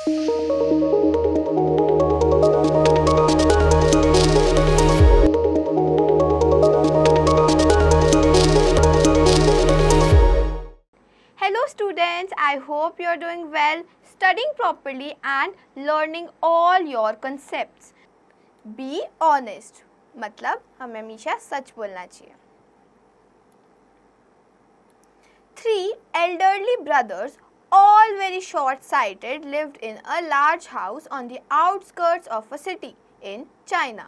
Hello students, I hope you are doing well, studying properly and learning all your concepts. Be honest, मतलब हमें हमेशा सच बोलना चाहिए. 3 elderly brothers, all very short-sighted, lived in a large house on the outskirts of a city in China.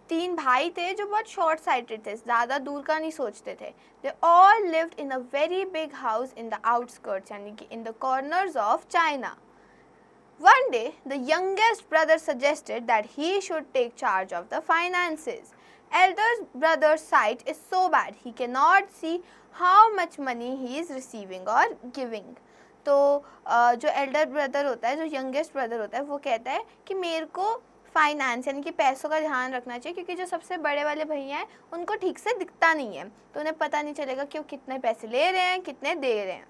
3 भाई थे जो बहुत short sighted थे, ज़्यादा दूर का नहीं सोचते थे. They all lived in a very big house in the outskirts, यानी कि in the corners of China. One day, the youngest brother suggested that he should take charge of the finances. Elder brother's sight is so bad, he cannot see how much money he is receiving or giving. तो जो elder brother होता है, जो youngest brother होता है, वो कहता है कि मेरे को फाइनेंस यानी कि पैसों का ध्यान रखना चाहिए, क्योंकि जो सबसे बड़े वाले भैया हैं उनको ठीक से दिखता नहीं है, तो उन्हें पता नहीं चलेगा कि वो कितने पैसे ले रहे हैं, कितने दे रहे हैं.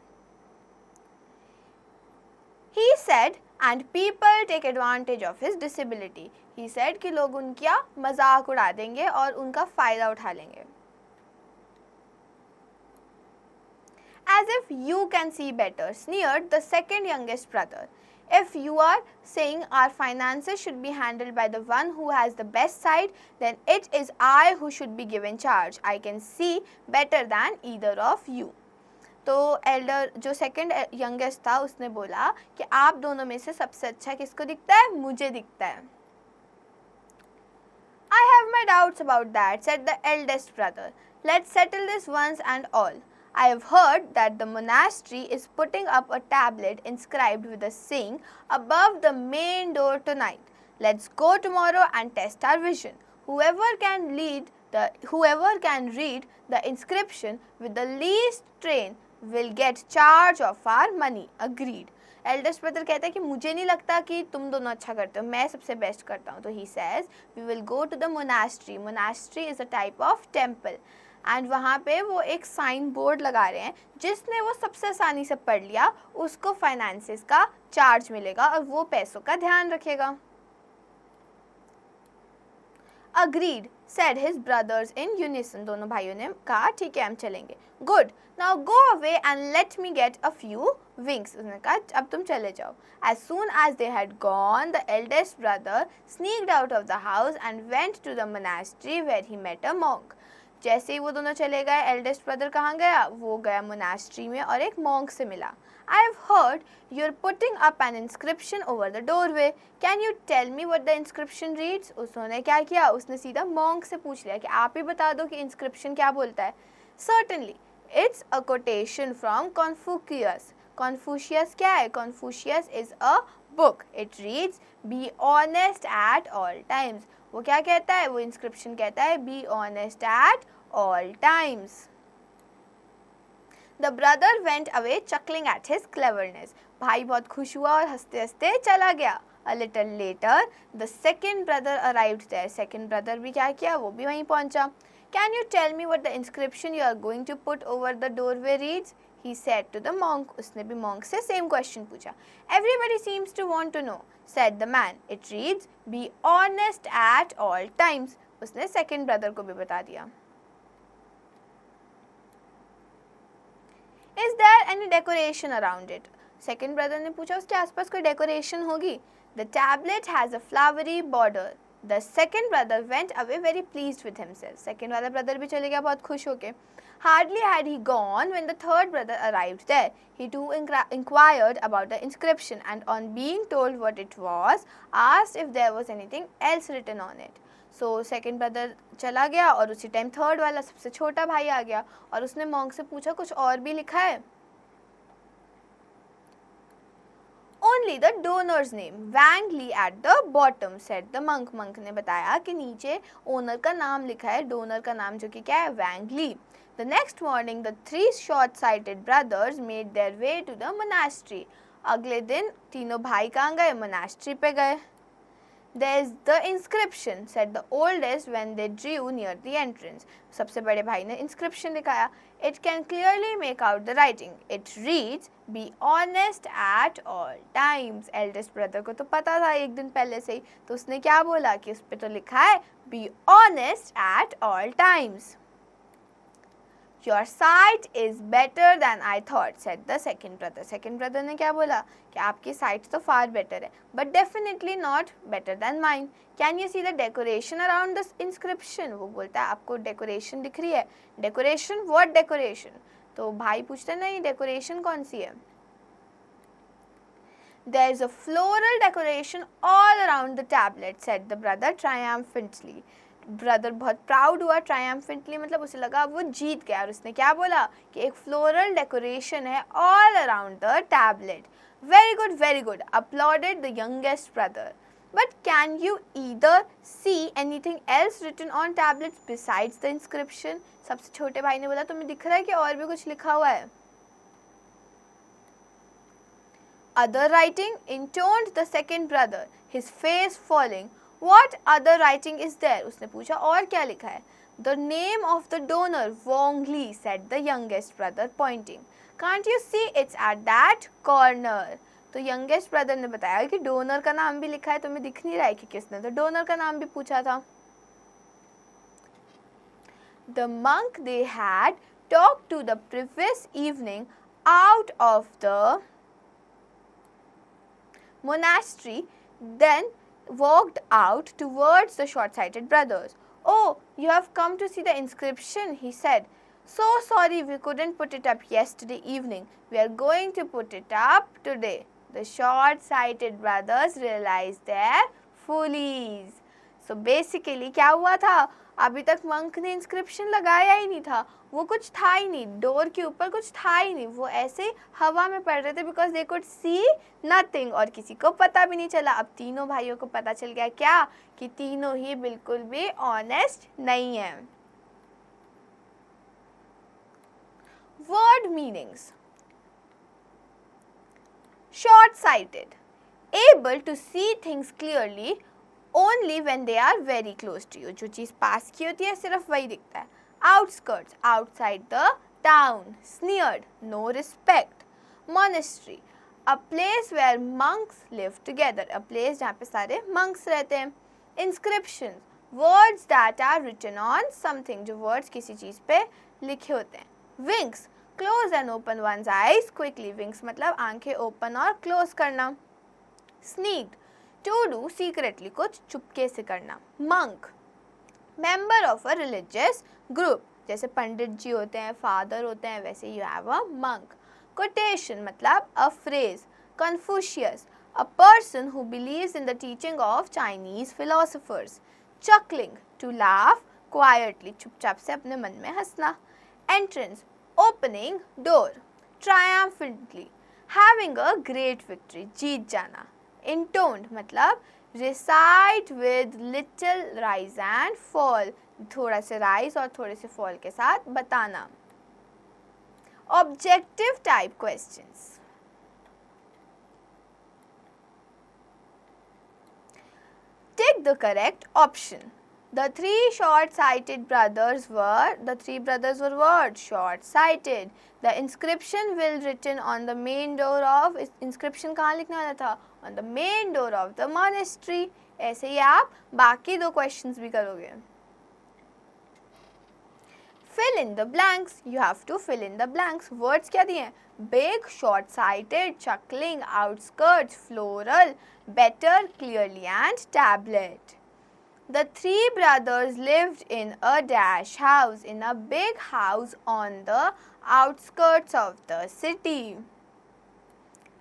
He said, and people take advantage of his disability. He said कि लोग उनका मजाक उड़ा देंगे और उनका फ़ायदा उठा लेंगे. As if you can see better, sneered the second youngest brother. If you are saying our finances should be handled by the one who has the best sight, then it is I who should be given charge. I can see better than either of you. तो Elder जो second youngest था उसने बोला कि आप दोनों में से सबसे अच्छा किसको दिखता है? मुझे दिखता है. I have my doubts about that, said the eldest brother. Let's settle this once and all. I have heard that the monastery is putting up a tablet inscribed with a saying above the main door tonight. Let's go tomorrow and test our vision. Whoever can read the inscription with the least strain will get charge of our money. Agreed. Eldest brother कहता है कि मुझे नहीं लगता कि तुम दोनों अच्छा करते हो, मैं सबसे बेस्ट करता हूँ. तो he says we will go to the monastery. Monastery is a type of temple. And वहाँ पे वो एक साइन बोर्ड लगा रहे हैं, जिसने वो सबसे आसानी से पढ़ लिया उसको फाइनेंसेस का चार्ज मिलेगा और वो पैसों का ध्यान रखेगा. Agreed, said his brothers in unison. दोनों भाइयों ने कहा ठीक है हम चलेंगे. Good, now go away and let me get a few winks. उसने कहा अब तुम चले जाओ. As soon as they had gone, the eldest brother sneaked out of the house and went to the monastery where he met a monk. जैसे ही वो दोनों चले गए, एल्डेस्ट ब्रदर कहाँ गया? वो गया मोनास्ट्री में और एक मॉन्क से मिला. I have heard you're putting up an inscription over the doorway. Can you tell me what the inscription reads? उसने क्या किया? उसने सीधा मॉन्क से पूछ लिया कि आप ही बता दो कि इंस्क्रिप्शन क्या बोलता है. Certainly, it's a quotation from Confucius. Confucius क्या है? Confucius is a book. It reads, "Be honest at all times." वो क्या कहता है? वो इंस्क्रिप्शन कहता है be honest at all times. The brother went away chuckling at his cleverness. भाई बहुत खुश हुआ और हंसते हंसते चला गया. A little later the second brother arrived there. Second brother भी क्या किया? वो भी वहीं पहुंचा. Can you tell me what the inscription you are going to put over the doorway reads? He said to the monk. उसने भी monk से same question पूछा. Everybody seems to want to know, said the man. It reads, be honest at all times. उसने second brother को भी बता दिया. Is there any decoration around it? Second brother ने पूछा उसके आसपास कोई decoration होगी. The tablet has a flowery border. The second brother went away very pleased with himself. Second वाला brother भी चले गया बहुत खुश होके. Hardly had he gone when the third brother arrived there. He too inquired about the inscription and on being told what it was, asked if there was anything else written on it. So second brother चला गया और उसी time third वाला सबसे छोटा भाई आ गया और उसने monk से पूछा कुछ और भी लिखा है? Only the donor's name, Wang Li at the bottom, said the monk. Monk ने बताया कि नीचे ओनर का नाम लिखा है, डोनर का नाम जो कि क्या है? Wang Li. The next morning, the 3 short-sighted brothers made their way to the monastery. अगले दिन तीनों भाई कहाँ गए? मोनास्ट्री पे गए. There's the inscription, said the oldest when they drew near the entrance. सबसे बड़े भाई ने inscription दिखाया. It can clearly make out the writing. It reads, be honest at all times. Eldest brother को तो पता था एक दिन पहले से ही, तो उसने क्या बोला कि उस पे तो लिखा है be honest at all times. Your sight is better than I thought, said the second brother. Second brother ने क्या बोला कि आपकी sight तो far better है, but definitely not better than mine. Can you see the decoration around this inscription? वो बोलता है आपको decoration दिख रही है. Decoration? What decoration? तो भाई पूछते नहीं decoration कौन सी है? There is a floral decoration all around the tablet, said the brother triumphantly. Brother बहुत प्राउड हुआ. ट्रायम्फेंटली मतलब उसे लगा वो जीत गया, और उसने क्या बोला कि एक फ्लोरल डेकोरेशन है all around the tablet. Very good applauded the youngest brother. But can you either see anything else written on tablets besides the inscription? सबसे छोटे भाई ने बोला तुम्हें दिख रहा है कि और भी कुछ लिखा हुआ है? Other writing, intoned the second brother, his face falling. What other writing is there? उसने पूछा और क्या लिखा है? The name of the donor, Wong Lee, said the youngest brother, pointing. Can't you see it's at that corner? तो youngest brother ने बताया कि donor का नाम भी लिखा है, तुम्हें दिख नहीं रहा है कि किसने तो donor का नाम भी पूछा था. The monk they had talked to the previous evening out of the monastery, then walked out towards the short-sighted brothers. Oh, you have come to see the inscription, he said. So sorry we couldn't put it up yesterday evening. We are going to put it up today. The short-sighted brothers realized their follies. So basically क्या हुआ था? अभी तक monk ने inscription लगाया ही नहीं था, वो कुछ था ही नहीं, डोर के ऊपर कुछ था ही नहीं, वो ऐसे हवा में पड़ रहे थे because they could see nothing, और किसी को पता भी नहीं चला. अब तीनों भाइयों को पता चल गया क्या कि तीनों ही बिल्कुल भी ऑनेस्ट नहीं है. Word meanings. Short sighted, able to see things clearly only when they are very close to you. जो चीज़ पास की होती है सिर्फ वही दिखता है. Outskirts, outside the town. Sneered, no respect. Monastery, a place where monks live together. A place जहाँ पे सारे monks रहते हैं. Inscriptions, words that are written on something. जो words किसी चीज़ पे लिखे होते हैं. Winks, close and open one's eyes quickly. Winks मतलब आंखें open और close करना. Sneaked, to do secretly, कुछ चुपके से करना. Monk, member of a religious group. जैसे पंडित जी होते हैं, फादर होते हैं, वैसे you have a monk. Quotation मतलब a phrase. Confucius, a person who believes in the teaching of Chinese philosophers. Chuckling, to laugh quietly, चुपचाप से अपने मन में हंसना. Entrance, opening door. Triumphantly, having a great victory, जीत जाना. Intoned मतलब recite with little rise and fall, थोड़ा से rise और थोड़े से fall के साथ बताना. Objective type questions. Take the correct option. The three short-sighted brothers were what? Short-sighted. The inscription will written on the main door of, inscription कहाँ लिखने वाला था? On the main door of the monastery. ऐसे ही आप बाकी दो questions भी करोगे. Fill in the blanks. You have to fill in the blanks. Words क्या दिए हैं? Big, short-sighted, chuckling, outskirts, floral, better, clearly and tablet. The three brothers lived in a dash house, in a big house on the outskirts of the city.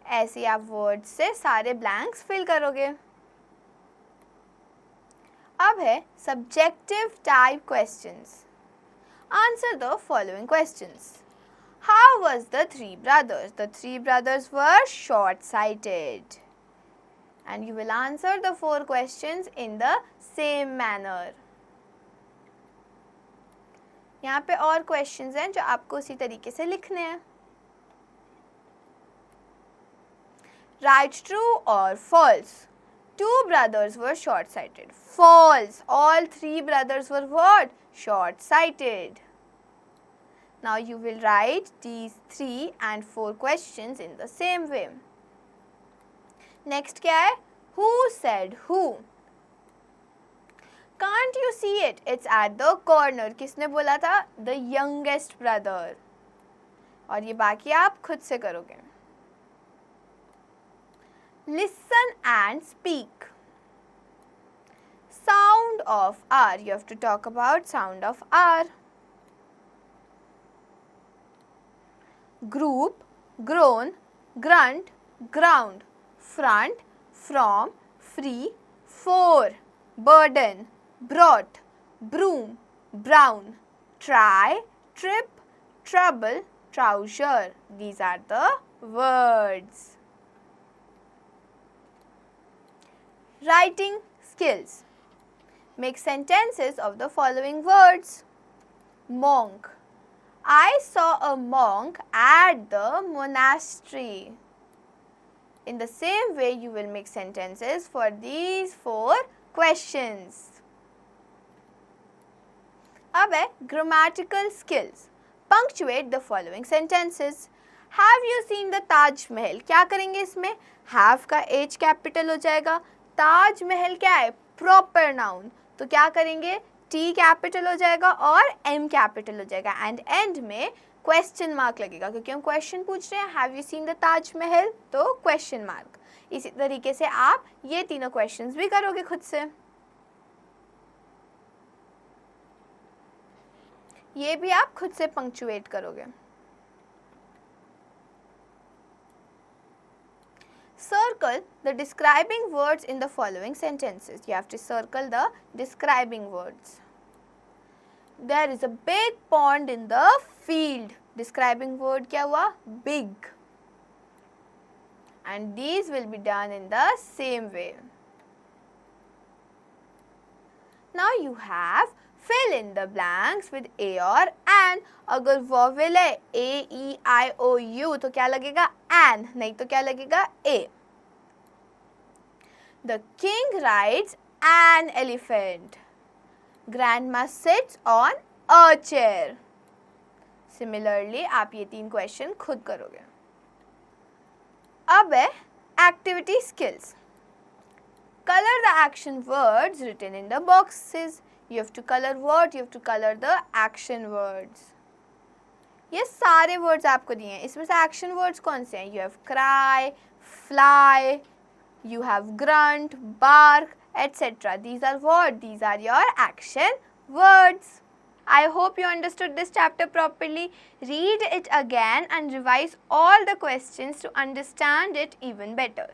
ऐसे आप words से सारे blanks fill करोगे. अब है subjective type questions. Answer the following questions. How was the three brothers? The three brothers were short-sighted. And you will answer the four questions in the same manner. यहाँ पे और questions हैं जो आपको उसी तरीके से लिखने हैं. Write true or false. 2 brothers were short-sighted. False. All 3 brothers were what? Short-sighted. Now you will write these 3 and 4 questions in the same way. Next क्या है? Who said who? Can't you see it? It's at the corner. किसने बोला था? The youngest brother. और ये बाकी आप खुद से करोगे. Listen and speak. Sound of R. You have to talk about sound of R. Group, grown, grunt, ground. Front, from, free, for. Burden, brought, broom, brown. Try, trip, trouble, trouser. These are the words. Writing skills. Make sentences of the following words. Monk. I saw a monk at the monastery. In the same way, you will make sentences for these 4 questions. अब है grammatical skills. Punctuate the following sentences. Have you seen the Taj Mahal? क्या करेंगे इसमें? Have का H capital हो जाएगा. ताज महल क्या है? Proper noun. तो क्या करेंगे? T कैपिटल हो जाएगा और M कैपिटल हो जाएगा एंड एंड में क्वेश्चन मार्क लगेगा क्योंकि हम क्वेश्चन पूछ रहे हैं. Have you seen the Taj Mahal? तो क्वेश्चन मार्क. इसी तरीके से आप ये तीनों क्वेश्चंस भी करोगे खुद से. ये भी आप खुद से पंक्चुएट करोगे. Circle the describing words in the following sentences. You have to circle the describing words. There is a big pond in the field. Describing word क्या हुआ? Big. And these will be done in the same way. Now you have fill in the blanks with a or an. अगर vowel है a, e, i, o, u तो क्या लगेगा? An. नहीं तो क्या लगेगा? A. The king rides an elephant. Grandma sits on a chair. Similarly, आप ये 3 क्वेश्चन खुद करोगे. अब है activity skills. Color the action words written in the boxes. You have to color what? You have to color the action words. ये सारे words आपको दिए हैं. इसमें से action words कौन से हैं? You have cry, fly, you have grunt, bark, etc. These are what? These are your action words. I hope you understood this chapter properly. Read it again and revise all the questions to understand it even better.